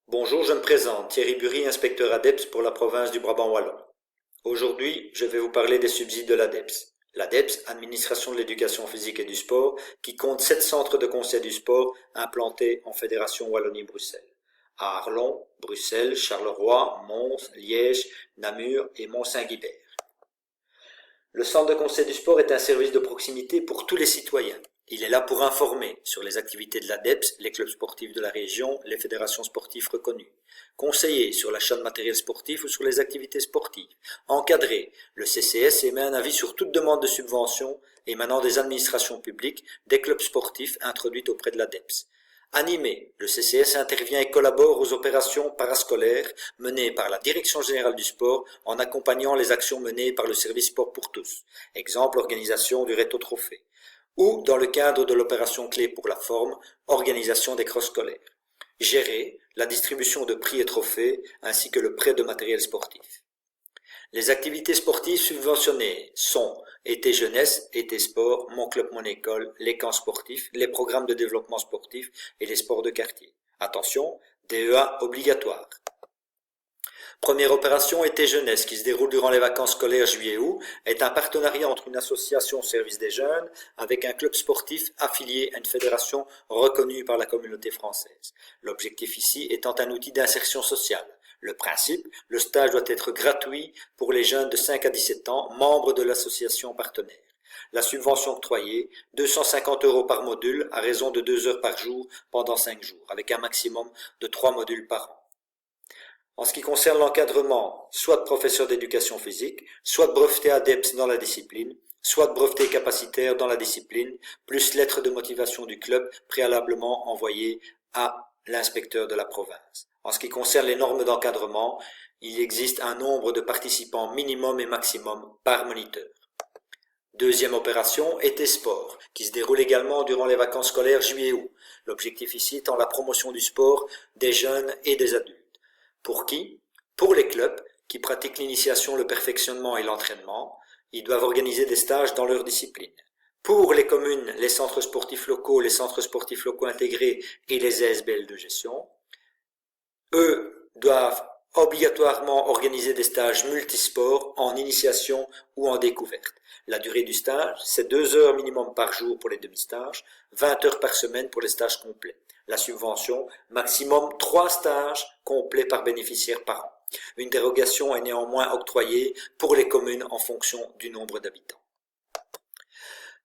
Bonjour, je me présente, Thierry Bury, inspecteur ADEPS pour la province du Brabant Wallon. Aujourd'hui, je vais vous parler des subsides de l'ADEPS. L'ADEPS, Administration de l'éducation physique et du sport, qui compte 7 centres de conseil du sport implantés en Fédération Wallonie-Bruxelles. À Arlon, Bruxelles, Charleroi, Mons, Liège, Namur et Mont-Saint-Guibert. Le centre de conseil du sport est un service de proximité pour tous les citoyens. Il est là pour informer sur les activités de l'ADEPS, les clubs sportifs de la région, les fédérations sportives reconnues. Conseiller sur l'achat de matériel sportif ou sur les activités sportives. Encadrer. Le CCS émet un avis sur toute demande de subvention émanant des administrations publiques, des clubs sportifs introduites auprès de l'ADEPS. Animé, le CCS intervient et collabore aux opérations parascolaires menées par la Direction générale du sport en accompagnant les actions menées par le service sport pour tous. Exemple, organisation du réto-trophée. Ou dans le cadre de l'opération clé pour la forme, organisation des crosses scolaires. Gérer la distribution de prix et trophées ainsi que le prêt de matériel sportif. Les activités sportives subventionnées sont été jeunesse, été sport, mon club, mon école, les camps sportifs, les programmes de développement sportif et les sports de quartier. Attention, DEA obligatoire. Première opération été jeunesse qui se déroule durant les vacances scolaires juillet-août est un partenariat entre une association au service des jeunes avec un club sportif affilié à une fédération reconnue par la communauté française. L'objectif ici étant un outil d'insertion sociale. Le principe, le stage doit être gratuit pour les jeunes de 5 à 17 ans, membres de l'association partenaire. La subvention octroyée, 250 € par module à raison de 2 heures par jour pendant 5 jours, avec un maximum de 3 modules par an. En ce qui concerne l'encadrement, soit professeur d'éducation physique, soit breveté ADEPS dans la discipline, soit breveté capacitaire dans la discipline, plus lettre de motivation du club préalablement envoyée à l'inspecteur de la province. En ce qui concerne les normes d'encadrement, il existe un nombre de participants minimum et maximum par moniteur. Deuxième opération, été sport, qui se déroule également durant les vacances scolaires juillet-août. L'objectif ici étant la promotion du sport des jeunes et des adultes. Pour qui? Pour les clubs qui pratiquent l'initiation, le perfectionnement et l'entraînement. Ils doivent organiser des stages dans leur discipline. Pour les communes, les centres sportifs locaux, les centres sportifs locaux intégrés et les ASBL de gestion. Eux doivent obligatoirement organiser des stages multisports en initiation ou en découverte. La durée du stage, c'est 2 heures minimum par jour pour les demi-stages, 20 heures par semaine pour les stages complets. La subvention, maximum 3 stages complets par bénéficiaire par an. Une dérogation est néanmoins octroyée pour les communes en fonction du nombre d'habitants.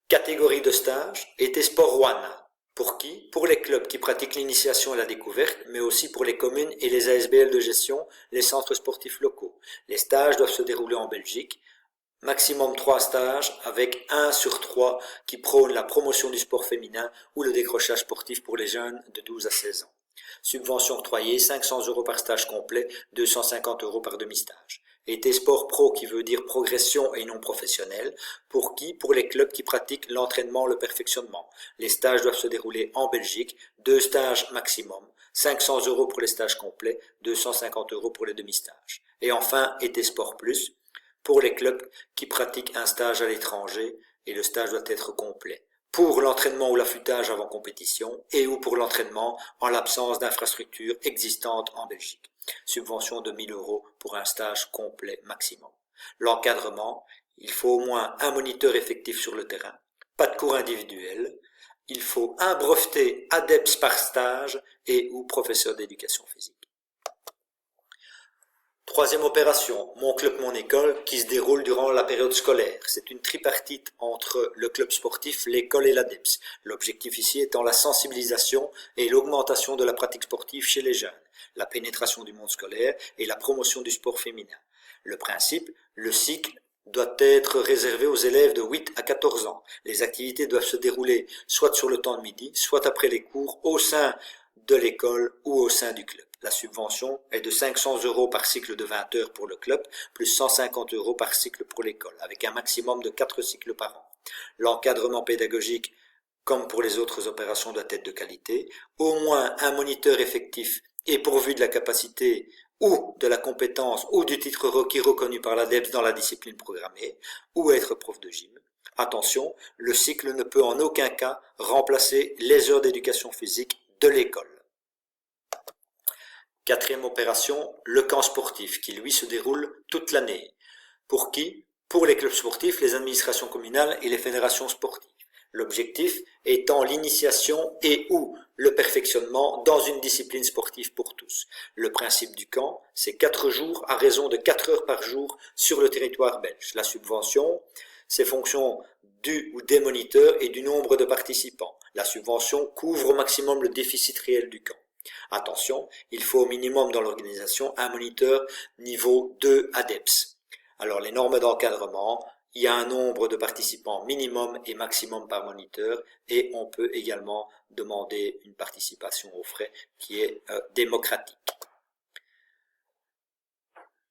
Catégorie de stage, été sport one. Pour qui? Pour les clubs qui pratiquent l'initiation et la découverte, mais aussi pour les communes et les ASBL de gestion, les centres sportifs locaux. Les stages doivent se dérouler en Belgique. Maximum 3 stages avec 1 sur 3 qui prônent la promotion du sport féminin ou le décrochage sportif pour les jeunes de 12 à 16 ans. Subvention octroyée, 500 € par stage complet, 250 € par demi-stage. Été sport pro qui veut dire progression et non professionnel. Pour qui? Pour les clubs qui pratiquent l'entraînement, le perfectionnement. Les stages doivent se dérouler en Belgique, 2 stages maximum, 500 € pour les stages complets, 250 € pour les demi-stages. Et enfin, été sport plus, pour les clubs qui pratiquent un stage à l'étranger et le stage doit être complet. Pour l'entraînement ou l'affûtage avant compétition et ou pour l'entraînement en l'absence d'infrastructures existantes en Belgique. Subvention de 1000 € pour un stage complet maximum. L'encadrement, il faut au moins un moniteur effectif sur le terrain, pas de cours individuels, il faut un breveté ADEPS par stage et ou professeur d'éducation physique. Troisième opération, mon club, mon école, qui se déroule durant la période scolaire. C'est une tripartite entre le club sportif, l'école et l'ADEPS. L'objectif ici étant la sensibilisation et l'augmentation de la pratique sportive chez les jeunes, la pénétration du monde scolaire et la promotion du sport féminin. Le principe, le cycle doit être réservé aux élèves de 8 à 14 ans. Les activités doivent se dérouler soit sur le temps de midi, soit après les cours, au sein de l'école ou au sein du club. La subvention est de 500 € par cycle de 20 heures pour le club, plus 150 € par cycle pour l'école, avec un maximum de 4 cycles par an. L'encadrement pédagogique, comme pour les autres opérations, doit être de qualité. Au moins un moniteur effectif et pourvu de la capacité ou de la compétence ou du titre requis reconnu par l'ADEPS dans la discipline programmée, ou être prof de gym. Attention, le cycle ne peut en aucun cas remplacer les heures d'éducation physique de l'école. Quatrième opération, le camp sportif, qui lui se déroule toute l'année. Pour qui? Pour les clubs sportifs, les administrations communales et les fédérations sportives. L'objectif étant l'initiation et ou le perfectionnement dans une discipline sportive pour tous. Le principe du camp, c'est 4 jours à raison de 4 heures par jour sur le territoire belge. La subvention, c'est fonction du ou des moniteurs et du nombre de participants. La subvention couvre au maximum le déficit réel du camp. Attention, il faut au minimum dans l'organisation un moniteur niveau 2 ADEPS. Alors les normes d'encadrement, il y a un nombre de participants minimum et maximum par moniteur et on peut également demander une participation aux frais qui est démocratique.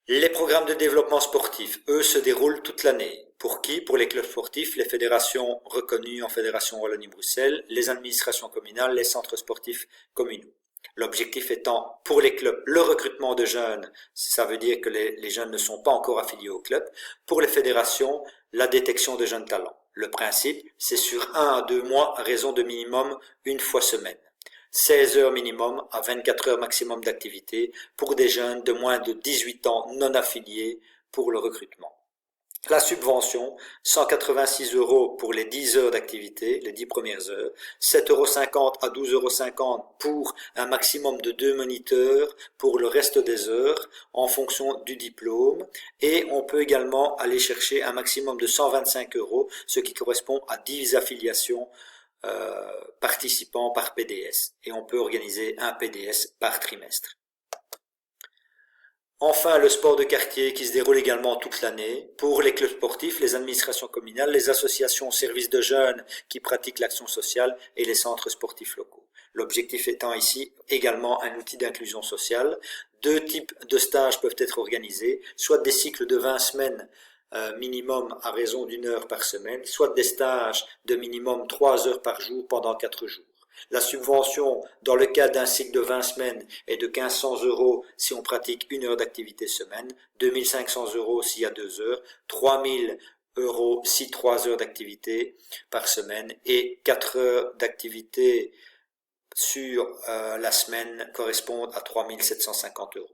Les programmes de développement sportif, eux, se déroulent toute l'année. Pour qui? Pour les clubs sportifs, les fédérations reconnues en Fédération Wallonie-Bruxelles, les administrations communales, les centres sportifs communaux. L'objectif étant, pour les clubs, le recrutement de jeunes, ça veut dire que les jeunes ne sont pas encore affiliés au club. Pour les fédérations, la détection de jeunes talents. Le principe, c'est sur 1 à 2 mois à raison de minimum une fois semaine. 16 heures minimum à 24 heures maximum d'activité pour des jeunes de moins de 18 ans non affiliés pour le recrutement. La subvention, 186 € pour les 10 heures d'activité, les 10 premières heures, 7,50 € à 12,50 € pour un maximum de 2 moniteurs pour le reste des heures en fonction du diplôme, et on peut également aller chercher un maximum de 125 €, ce qui correspond à 10 affiliations participants par PDS, et on peut organiser un PDS par trimestre. Enfin, le sport de quartier qui se déroule également toute l'année pour les clubs sportifs, les administrations communales, les associations services de jeunes qui pratiquent l'action sociale et les centres sportifs locaux. L'objectif étant ici également un outil d'inclusion sociale. 2 types de stages peuvent être organisés, soit des cycles de 20 semaines minimum à raison d'1 heure par semaine, soit des stages de minimum 3 heures par jour pendant 4 jours. La subvention, dans le cas d'un cycle de 20 semaines, est de 1 500 € si on pratique 1 heure d'activité semaine, 2 500 € s'il y a 2 heures, 3 000 € si 3 heures d'activité par semaine et 4 heures d'activité sur la semaine correspondent à 3 750 €.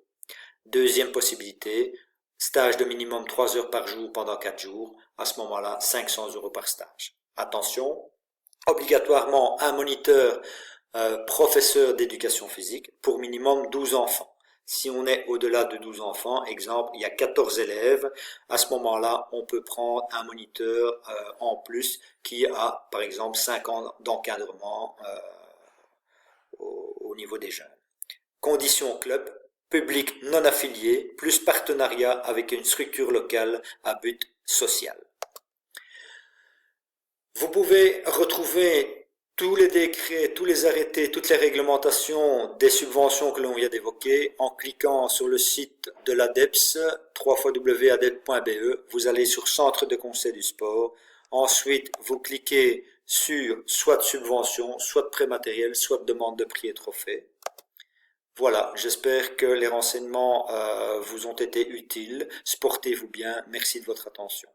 Deuxième possibilité, stage de minimum 3 heures par jour pendant 4 jours, à ce moment-là 500 € par stage. Attention, obligatoirement un moniteur professeur d'éducation physique pour minimum 12 enfants. Si on est au-delà de 12 enfants, exemple, il y a 14 élèves, à ce moment-là, on peut prendre un moniteur en plus qui a, par exemple, 5 ans d'encadrement au niveau des jeunes. Conditions club, public non affilié, plus partenariat avec une structure locale à but social. Vous pouvez retrouver tous les décrets, tous les arrêtés, toutes les réglementations des subventions que l'on vient d'évoquer en cliquant sur le site de l'ADEPS, www.adep.be. Vous allez sur Centre de conseil du sport. Ensuite, vous cliquez sur soit subvention, soit prêt matériel, soit demande de prix et trophée. Voilà, j'espère que les renseignements vous ont été utiles. Sportez-vous bien. Merci de votre attention.